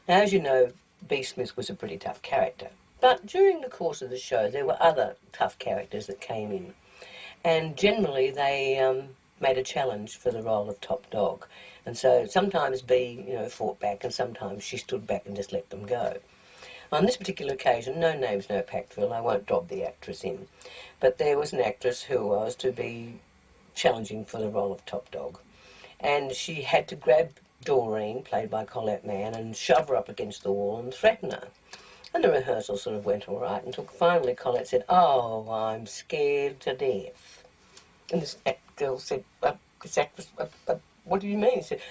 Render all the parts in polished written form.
Now, as you know, Bea Smith was a pretty tough character. But during the course of the show, there were other tough characters that came in. And generally, they made a challenge for the role of top dog. And so sometimes Bea, fought back, and sometimes she stood back and just let them go. On this particular occasion, no names, no Packville, I won't dob the actress in. But there was an actress who was to be challenging for the role of top dog. And she had to grab Doreen, played by Colette Mann, and shove her up against the wall and threaten her. And the rehearsal sort of went all right until finally Colette said, "Oh, I'm scared to death." And this girl said, this actress, "What do you mean?" He said,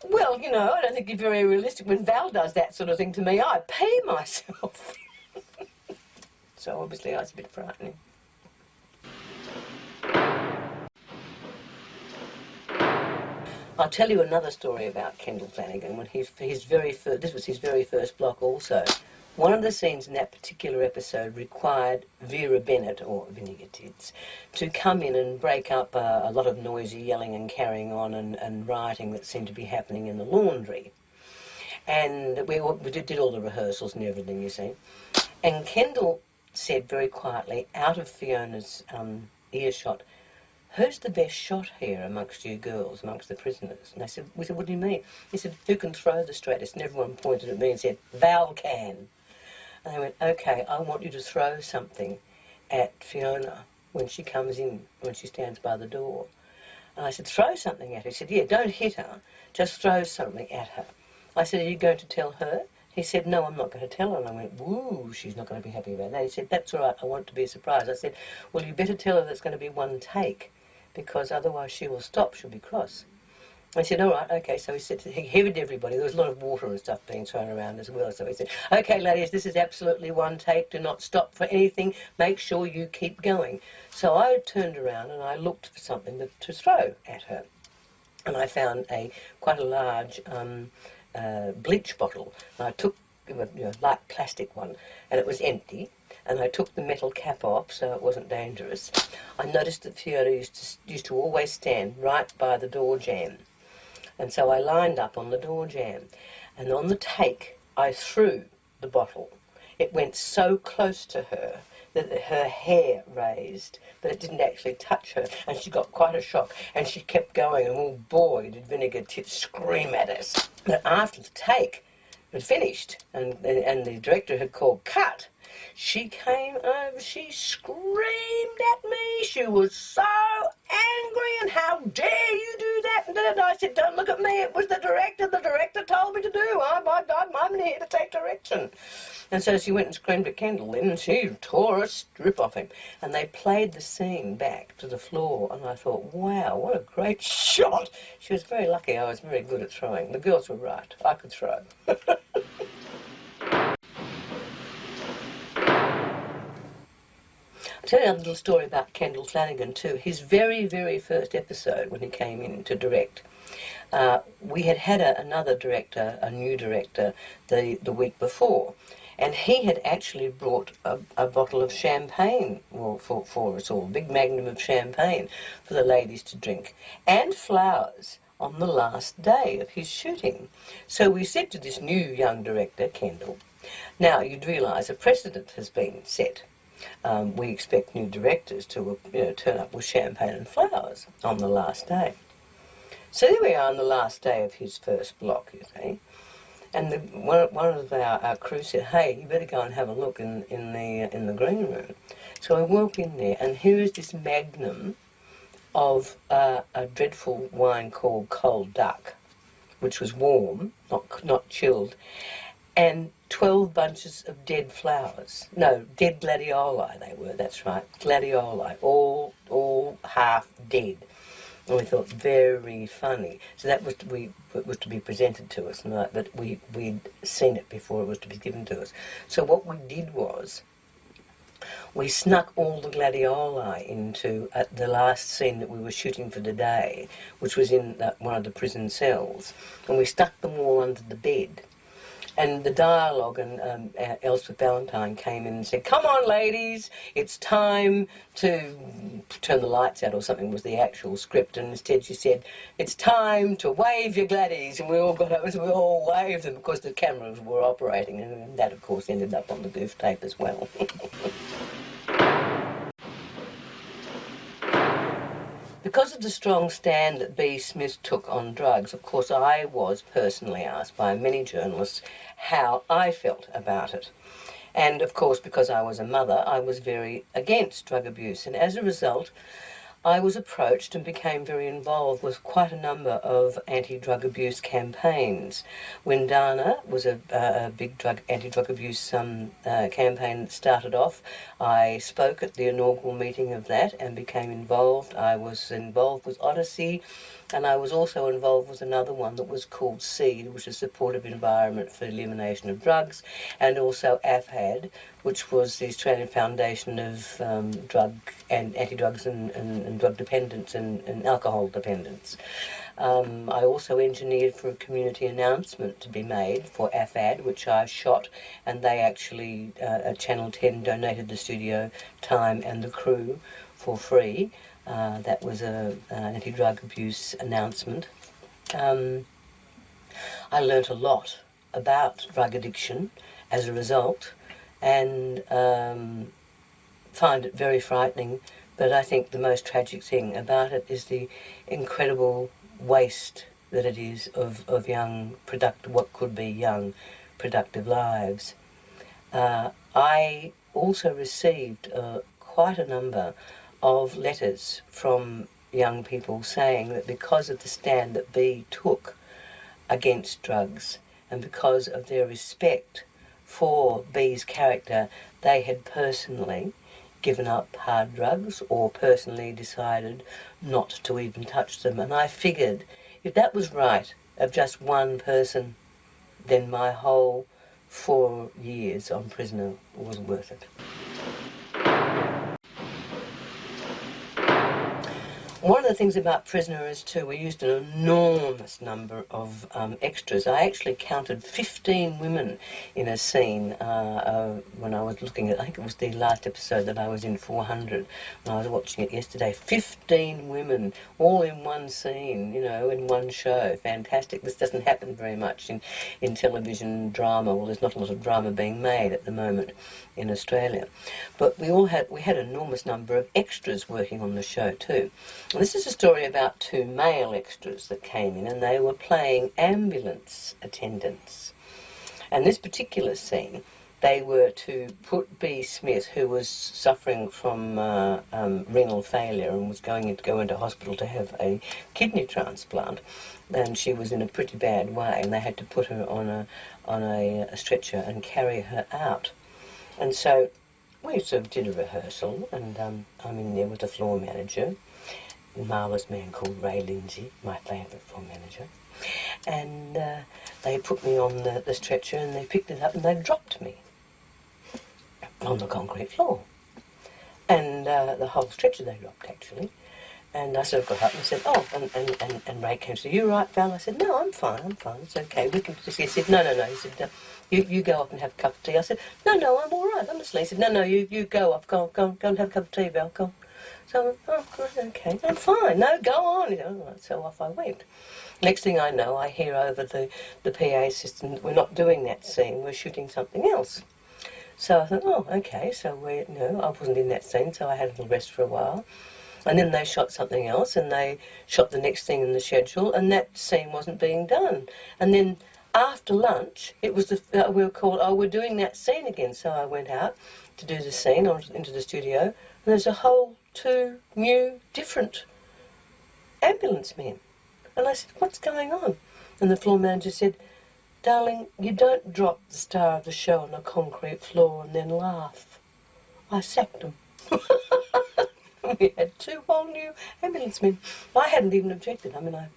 "Well, I don't think you're very realistic. When Val does that sort of thing to me, I pee myself." So obviously I was a bit frightening. I'll tell you another story about Kendall Flanagan. When this was his very first block also. One of the scenes in that particular episode required Vera Bennett, or Vinegar Tits, to come in and break up a lot of noisy yelling and carrying on and rioting that seemed to be happening in the laundry. And we did all the rehearsals and everything, you see. And Kendall said very quietly, out of Fiona's earshot, "Who's the best shot here amongst you girls, amongst the prisoners?" And we said, "What do you mean?" He said, "Who can throw the straightest?" And everyone pointed at me and said, "Val can." And I went, "Okay, I want you to throw something at Fiona when she comes in, when she stands by the door." And I said, "Throw something at her?" He said, "Yeah, don't hit her, just throw something at her." I said, "Are you going to tell her?" He said, "No, I'm not going to tell her." And I went, "Woo, she's not going to be happy about that." He said, "That's all right, I want it to be a surprise." I said, "Well, you better tell her that's going to be one take, because otherwise she will stop, she'll be cross." I said, "All right, okay." So he said, he headed everybody. There was a lot of water and stuff being thrown around as well. So he said, "Okay, ladies, this is absolutely one take. Do not stop for anything. Make sure you keep going." So I turned around and I looked for something to throw at her. And I found quite a large bleach bottle. And I took a light plastic one, and it was empty. And I took the metal cap off so it wasn't dangerous. I noticed that Fiona used to always stand right by the door jamb. And so I lined up on the door jamb. And on the take, I threw the bottle. It went so close to her that her hair raised, but it didn't actually touch her. And she got quite a shock. And she kept going, and oh boy, did Vinegar Tits scream at us. But after the take had finished, and the director had called cut, she came over, she screamed at me. She was so angry, and "How dare you do that?" And I said, "Don't look at me, it was the director. The director told me to do. I'm here to take direction." And so she went and screamed at Kendall then, and she tore a strip off him. And they played the scene back to the floor, and I thought, wow, what a great shot. She was very lucky I was very good at throwing. The girls were right. I could throw. I'll tell you another little story about Kendall Flanagan too. His very, very first episode when he came in to direct, we had another director, a new director, the week before, and he had actually brought a bottle of champagne for us all, a big magnum of champagne for the ladies to drink, and flowers on the last day of his shooting. So we said to this new young director, Kendall, now you'd realise a precedent has been set. We expect new directors to turn up with champagne and flowers on the last day. So there we are on the last day of his first block, you see. And one of our crew said, "Hey, you better go and have a look in the green room." So I walk in there, and here is this magnum of a dreadful wine called Cold Duck, which was warm, not chilled, and 12 bunches of dead flowers. No, dead gladioli they were, that's right, gladioli, all half dead. And we thought, very funny. So that was to be presented to us, but we'd seen it before it was to be given to us. So what we did was, we snuck all the gladioli into the last scene that we were shooting for the day, which was in one of the prison cells, and we stuck them all under the bed. And the dialogue, and Elspeth Valentine came in and said, "Come on, ladies, it's time to turn the lights out," or something was the actual script. And instead she said, "It's time to wave your gladdies." And we all got over, so we all waved them because the cameras were operating. And that, of course, ended up on the goof tape as well. Because of the strong stand that Bea Smith took on drugs, of course, I was personally asked by many journalists how I felt about it. And, of course, because I was a mother, I was very against drug abuse. And as a result, I was approached and became very involved with quite a number of anti-drug abuse campaigns. When Dana was a big anti-drug abuse campaign that started off, I spoke at the inaugural meeting of that and became involved. I was involved with Odyssey, and I was also involved with another one that was called SEED, which is Supportive Environment for Elimination of Drugs, and also AFAD, which was the Australian Foundation of Anti-Drugs and Drug Dependence and Alcohol Dependence. I also engineered for a community announcement to be made for AFAD, which I shot, and they actually, at Channel 10, donated the studio time and the crew for free. That was an anti-drug abuse announcement. I learnt a lot about drug addiction as a result, and find it very frightening. But I think the most tragic thing about it is the incredible waste that it is of young, what could be young, productive lives. I also received quite a number of letters from young people saying that because of the stand that Bea took against drugs and because of their respect for Bea's character, they had personally given up hard drugs or personally decided not to even touch them. And I figured if that was right of just one person, then my whole 4 years on Prisoner was worth it. One of the things about Prisoner is, too, we used an enormous number of extras. I actually counted 15 women in a scene when I was looking at, I think it was the last episode that I was in, 400, when I was watching it yesterday. 15 women, all in one scene, in one show. Fantastic. This doesn't happen very much in television drama. Well, there's not a lot of drama being made at the moment in Australia. But we had an enormous number of extras working on the show, too. This is a story about 2 male extras that came in, and they were playing ambulance attendants. And this particular scene, they were to put Bea Smith, who was suffering from renal failure and was going to go into hospital to have a kidney transplant, and she was in a pretty bad way, and they had to put her on a stretcher and carry her out. And so we sort of did a rehearsal, and I'm in there with the floor manager, a marvellous man called Ray Lindsay, my favourite floor manager. And they put me on the stretcher, and they picked it up and they dropped me on the concrete floor. And the whole stretcher they dropped, actually. And I sort of got up and said, "Oh," and Ray came and said, "You right, Val?" I said, "No, I'm fine, it's okay. We can just," he said, No. He said, you go off and have a cup of tea." I said, No, I'm all right, honestly. He said, No, you go off, go and have a cup of tea, Val, go. So I went, "Oh, okay, I'm fine, no, go on." So off I went. Next thing I know, I hear over the PA system that we're not doing that scene, we're shooting something else. So I thought, oh, okay, so I wasn't in that scene, so I had a little rest for a while. And then they shot something else, and they shot the next thing in the schedule, and that scene wasn't being done. And then after lunch, it was we were called, "Oh, we're doing that scene again." So I went out to do the scene, into the studio, and there's a whole 2 new, different ambulance men. And I said, "What's going on?" And the floor manager said, "Darling, you don't drop the star of the show on a concrete floor and then laugh." I sacked them. We had 2 whole new ambulance men. I hadn't even objected. I mean, I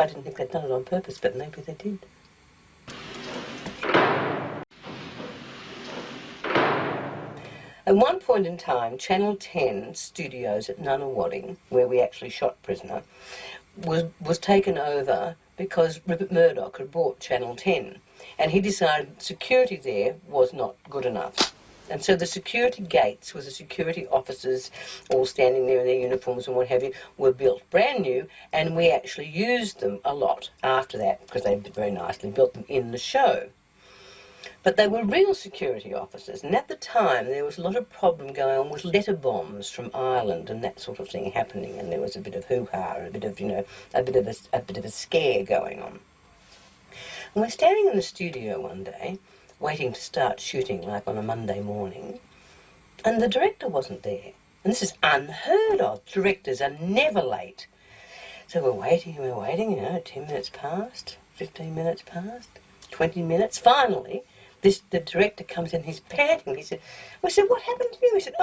didn't think they'd done it on purpose, but maybe they did. At one point in time, Channel 10 studios at Nunawading, where we actually shot Prisoner, was taken over because Rupert Murdoch had bought Channel 10, and he decided security there was not good enough. And so the security gates, with the security officers all standing there in their uniforms and what have you, were built brand new, and we actually used them a lot after that, because they very nicely built them in the show. But they were real security officers, and at the time there was a lot of problem going on with letter bombs from Ireland and that sort of thing happening, and there was a bit of hoo-ha, a bit of, a bit of a scare going on. And we're standing in the studio one day, waiting to start shooting, like on a Monday morning, and the director wasn't there. And this is unheard of. Directors are never late. So we're waiting, 10 minutes passed, 15 minutes passed, 20 minutes. Finally, the director comes in, he's panting. We said, what happened to you? He said,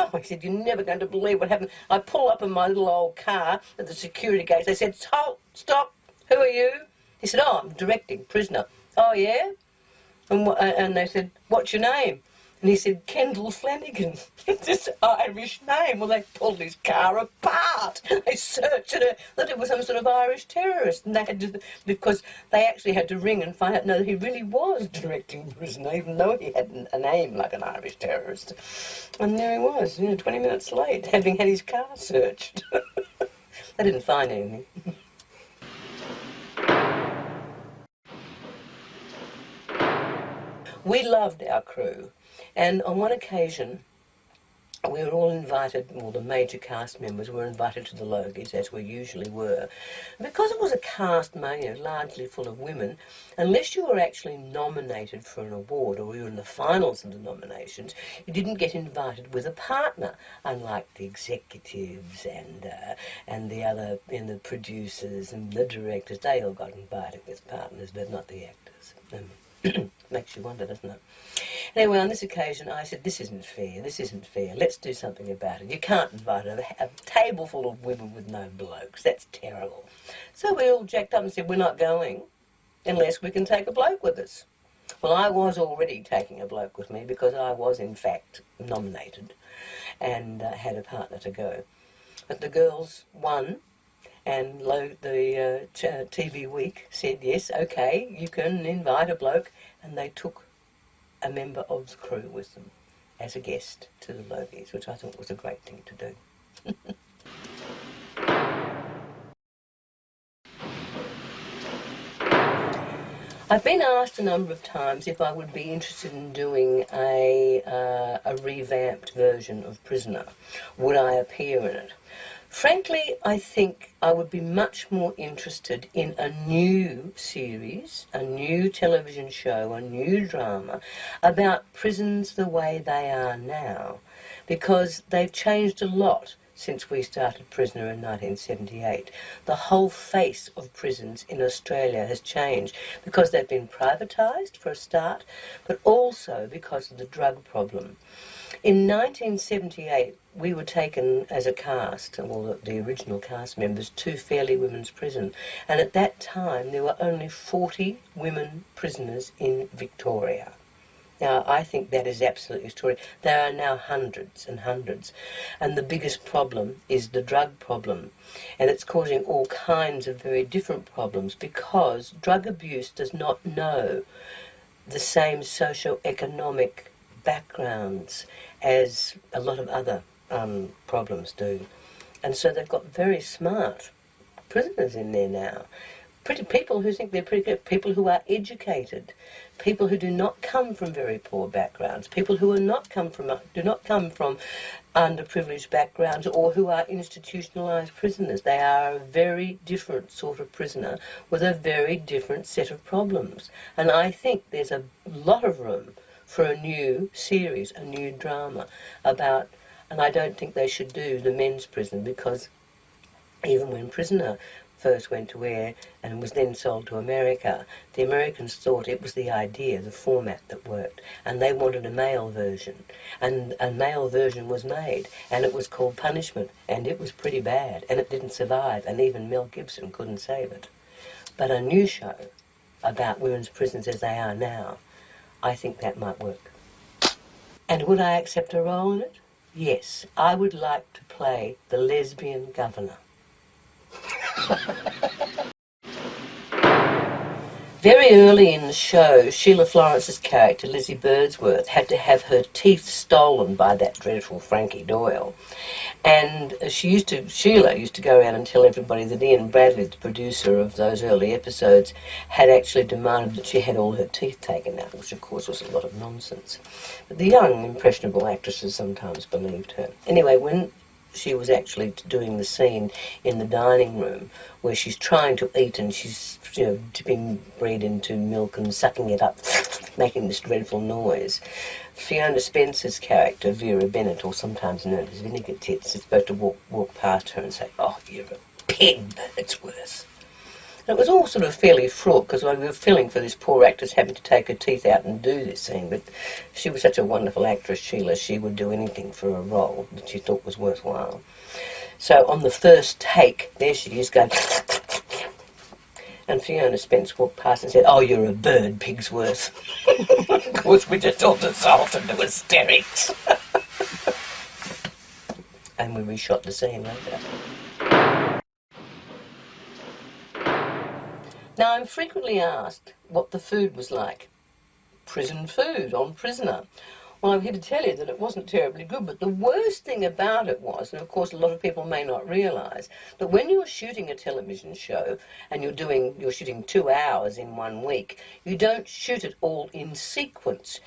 you're never going to believe what happened. I pull up in my little old car at the security gates. They said, halt, stop, who are you? He said, I'm directing Prisoner. Oh, yeah? And they said, what's your name? And he said, Kendall Flanagan. It's this Irish name. Well, they pulled his car apart. They searched it, that it was some sort of Irish terrorist. And they had to, because they actually had to ring and find out, no, he really was directing Prisoner, even though he had a name like an Irish terrorist. And there he was, 20 minutes late, having had his car searched. They didn't find anything. We loved our crew, and on one occasion we were all invited, all the major cast members were invited to the Logies, as we usually were. Because it was a cast largely full of women, unless you were actually nominated for an award or you were in the finals of the nominations, you didn't get invited with a partner, unlike the executives and the other, the producers and the directors. They all got invited with partners, but not the actors. Makes you wonder, doesn't it? Anyway, on this occasion, I said, this isn't fair, let's do something about it. You can't invite a table full of women with no blokes, that's terrible. So we all jacked up and said, we're not going unless we can take a bloke with us. Well, I was already taking a bloke with me because I was, in fact, nominated and had a partner to go. But the girls won. And the TV Week said, yes, okay, you can invite a bloke. And they took a member of the crew with them as a guest to the Logies, which I thought was a great thing to do. I've been asked a number of times if I would be interested in doing a revamped version of Prisoner. Would I appear in it? Frankly, I think I would be much more interested in a new series, a new television show, a new drama about prisons the way they are now, because they've changed a lot since we started Prisoner in 1978. The whole face of prisons in Australia has changed because they've been privatised for a start, but also because of the drug problem. In 1978, we were taken as a cast, or the original cast members, to Fairlie Women's Prison. And at that time, there were only 40 women prisoners in Victoria. Now, I think that is absolutely extraordinary. There are now hundreds and hundreds. And the biggest problem is the drug problem. And it's causing all kinds of very different problems because drug abuse does not know the same socio-economic backgrounds as a lot of other problems do. And so they've got very smart prisoners in there now. Pretty people who think they're pretty good, people who are educated, people who do not come from very poor backgrounds, people who do not come from underprivileged backgrounds or who are institutionalised prisoners. They are a very different sort of prisoner with a very different set of problems. And I think there's a lot of room for a new series, a new drama about, and I don't think they should do the men's prison because even when Prisoner first went to air and was then sold to America, the Americans thought it was the idea, the format that worked, and they wanted a male version. And a male version was made, and it was called Punishment, and it was pretty bad, and it didn't survive, and even Mel Gibson couldn't save it. But a new show about women's prisons as they are now, I think that might work. And would I accept a role in it? Yes, I would like to play the lesbian governor. Very early in the show, Sheila Florence's character, Lizzie Birdsworth, had to have her teeth stolen by that dreadful Frankie Doyle. And Sheila used to go around and tell everybody that Ian Bradley, the producer of those early episodes, had actually demanded that she had all her teeth taken out, which of course was a lot of nonsense. But the young, impressionable actresses sometimes believed her. Anyway, when she was actually doing the scene in the dining room where she's trying to eat and she's dipping bread into milk and sucking it up, making this dreadful noise, Fiona Spencer's character, Vera Bennett, or sometimes known as Vinegar Tits, is supposed to walk past her and say, "Oh, you're a pig, Birdsworth." And it was all sort of fairly fraught because we were feeling for this poor actress having to take her teeth out and do this scene, but she was such a wonderful actress, Sheila, she would do anything for a role that she thought was worthwhile. So on the first take, there she is going, and Fiona Spence walked past and said, "Oh, you're a bird, Pigsworth." Of course, we just all dissolved into hysterics. And we reshot the scene later. Now, I'm frequently asked what the food was like. Prison food on Prisoner. Well, I'm here to tell you that it wasn't terribly good, but the worst thing about it was, and of course a lot of people may not realise, that when you're shooting a television show and you're shooting 2 hours in 1 week, you don't shoot it all in sequence.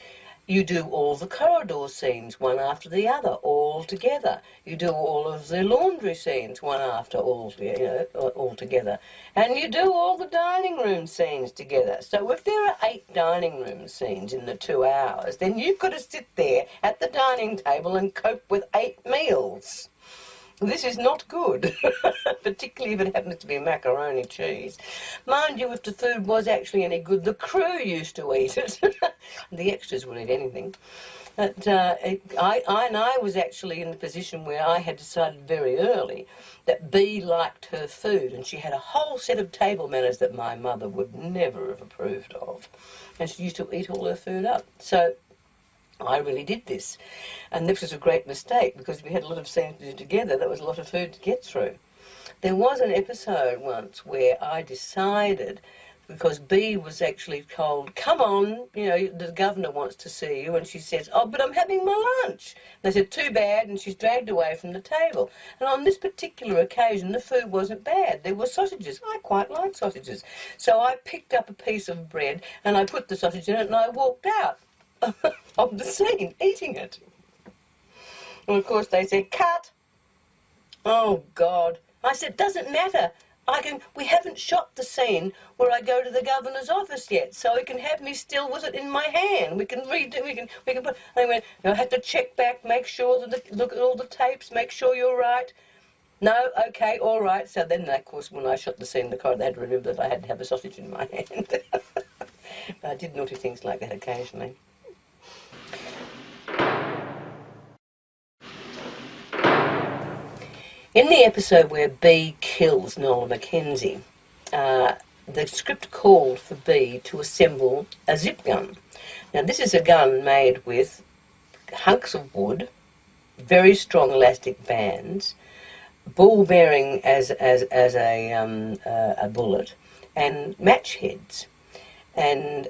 You do all the corridor scenes one after the other, all together. You do all of the laundry scenes one after all together. And you do all the dining room scenes together. So if there are 8 dining room scenes in the 2 hours, then you've got to sit there at the dining table and cope with 8 meals. This is not good, particularly if it happens to be macaroni cheese. Mind you, if the food was actually any good, the crew used to eat it. The extras would eat anything. But I was actually in the position where I had decided very early that Bea liked her food, and she had a whole set of table manners that my mother would never have approved of. And she used to eat all her food up. So I really did this. And this was a great mistake because we had a lot of scenes to do together. There was a lot of food to get through. There was an episode once where I decided, because Bea was actually told, "Come on, the governor wants to see you." And she says, "Oh, but I'm having my lunch." And they said, "Too bad," and she's dragged away from the table. And on this particular occasion, the food wasn't bad. There were sausages. I quite like sausages. So I picked up a piece of bread and I put the sausage in it and I walked out of the scene, eating it. And of course they said, "Cut." Oh God. I said, "Doesn't matter. We haven't shot the scene where I go to the governor's office yet, so he can have me still with it in my hand. We can redo, we can put." I went, "I had to check back, make sure that look at all the tapes, make sure you're right." "No, okay, all right." So then, of course, when I shot the scene in the corridor, they had to remember that I had to have a sausage in my hand. I did naughty things like that occasionally. In the episode where Bea kills Nola Mackenzie, the script called for Bea to assemble a zip gun. Now, this is a gun made with hunks of wood, very strong elastic bands, ball bearing as a bullet, and match heads. And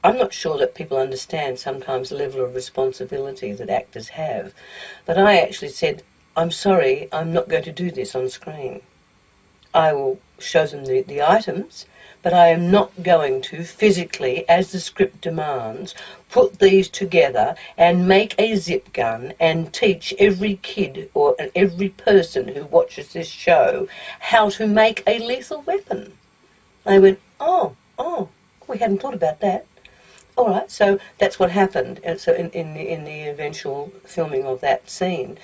I'm not sure that people understand sometimes the level of responsibility that actors have. But I actually said, "I'm sorry, I'm not going to do this on screen. I will show them the items, but I am not going to physically, as the script demands, put these together and make a zip gun and teach every kid or every person who watches this show how to make a lethal weapon." They went, oh, we hadn't thought about that. All right, so that's what happened. And so in the eventual filming of that scene,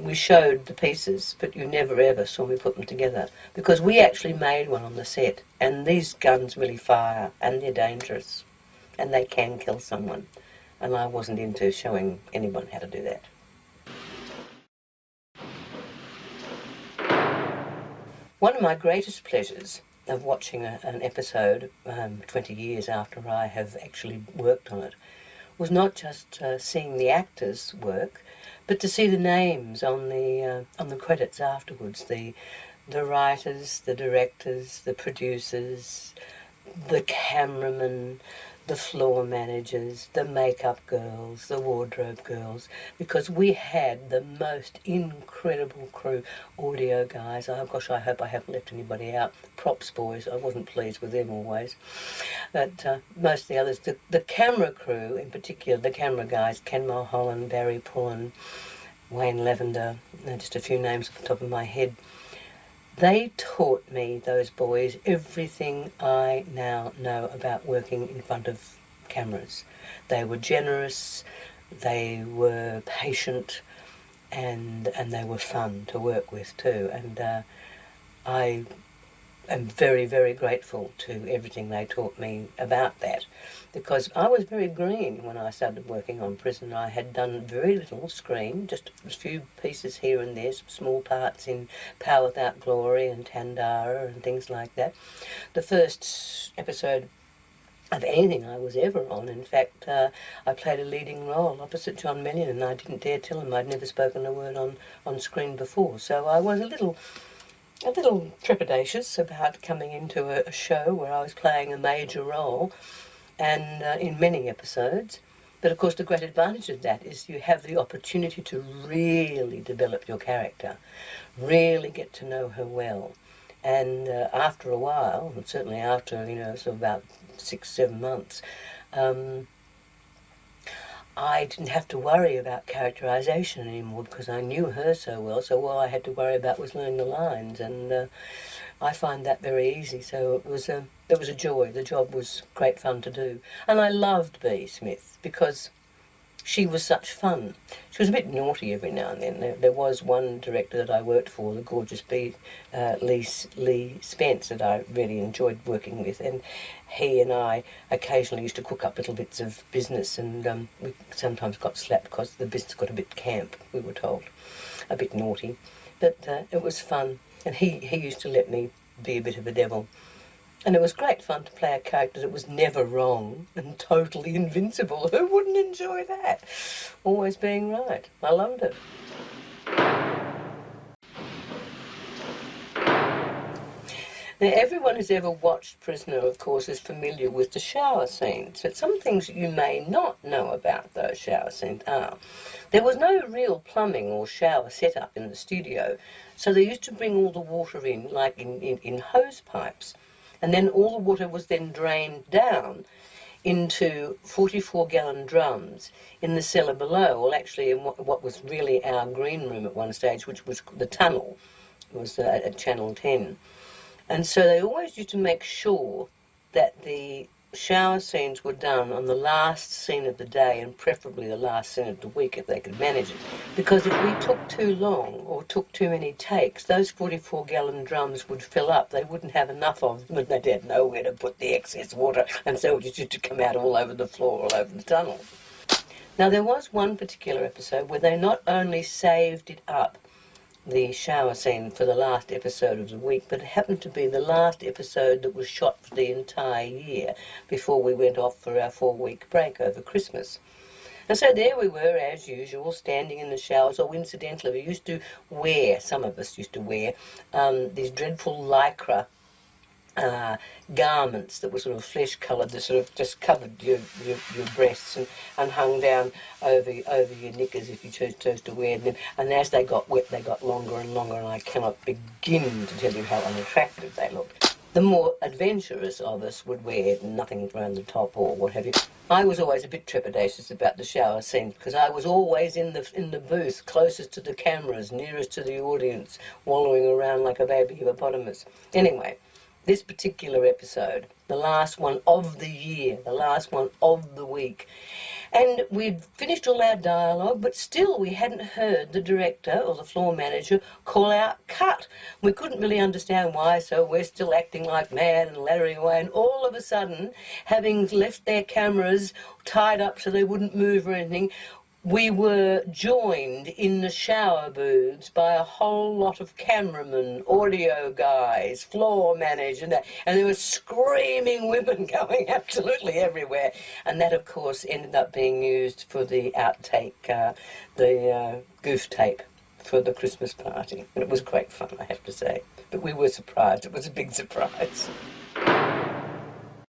we showed the pieces, but you never ever saw me put them together because we actually made one on the set, and these guns really fire and they're dangerous and they can kill someone, and I wasn't into showing anyone how to do that. One of my greatest pleasures of watching an episode 20 years after I have actually worked on it was not just seeing the actors work, but to see the names on the credits afterwards, the writers, the directors, the producers, the cameramen, the floor managers, the makeup girls, the wardrobe girls, because we had the most incredible crew. Audio guys, oh gosh, I hope I haven't left anybody out. Props boys, I wasn't pleased with them always. But most of the others, the camera crew in particular, the camera guys, Ken Mulholland, Barry Pullen, Wayne Lavender, just a few names off the top of my head. They taught me, those boys, everything I now know about working in front of cameras. They were generous, they were patient, and they were fun to work with too. And I am very, very grateful to everything they taught me about that, because I was very green when I started working on Prison. I had done very little screen, just a few pieces here and there, some small parts in Power Without Glory and Tandara and things like that. The first episode of anything I was ever on, in fact, I played a leading role opposite John Mellion, and I didn't dare tell him I'd never spoken a word on screen before. So I was a little trepidatious about coming into a show where I was playing a major role, and in many episodes. But of course the great advantage of that is you have the opportunity to really develop your character, really get to know her well. And after a while, and certainly after, sort of about 6-7 months, I didn't have to worry about characterisation anymore because I knew her so well. So all I had to worry about was learning the lines, and I find that very easy. So it was a joy. The job was great fun to do, and I loved Bea Smith because she was such fun. She was a bit naughty every now and then. There was one director that I worked for, the gorgeous Lee Spence, that I really enjoyed working with, and he and I occasionally used to cook up little bits of business, and we sometimes got slapped because the business got a bit camp, we were told, a bit naughty. But it was fun, and he used to let me be a bit of a devil. And it was great fun to play a character that was never wrong and totally invincible. Who wouldn't enjoy that? Always being right. I loved it. Now, everyone who's ever watched Prisoner, of course, is familiar with the shower scenes, but some things you may not know about those shower scenes are there was no real plumbing or shower setup in the studio, so they used to bring all the water in, like in hose pipes, and then all the water was then drained down into 44-gallon drums in the cellar below, or actually in what was really our green room at one stage, which was the tunnel. It was at Channel 10. And so they always used to make sure that the shower scenes were done on the last scene of the day, and preferably the last scene of the week if they could manage it. Because if we took too long or took too many takes, those 44-gallon drums would fill up. They wouldn't have enough of them, and they'd have nowhere to put the excess water, and so it just used to come out all over the floor, all over the tunnel. Now, there was one particular episode where they not only saved it up, the shower scene, for the last episode of the week, but it happened to be the last episode that was shot for the entire year before we went off for our 4-week break over Christmas. And so there we were, as usual, standing in the showers. Or incidentally, we used to wear, some of us used to wear, these dreadful lycra garments that were sort of flesh-coloured, that sort of just covered your breasts and hung down over your knickers if you chose to wear them. And as they got wet, they got longer and longer, and I cannot begin to tell you how unattractive they looked. The more adventurous of us would wear nothing around the top or what have you. I was always a bit trepidatious about the shower scenes because I was always in the booth, closest to the cameras, nearest to the audience, wallowing around like a baby hippopotamus. Anyway, this particular episode, the last one of the year, the last one of the week. And we'd finished all our dialogue, but still we hadn't heard the director or the floor manager call out cut. We couldn't really understand why, so we're still acting like mad and laddering away. And all of a sudden, having left their cameras tied up so they wouldn't move or anything, we were joined in the shower booths by a whole lot of cameramen, audio guys, floor managers, and there were screaming women going absolutely everywhere. And that, of course, ended up being used for the outtake, the goof tape for the Christmas party. And it was great fun, I have to say. But we were surprised. It was a big surprise.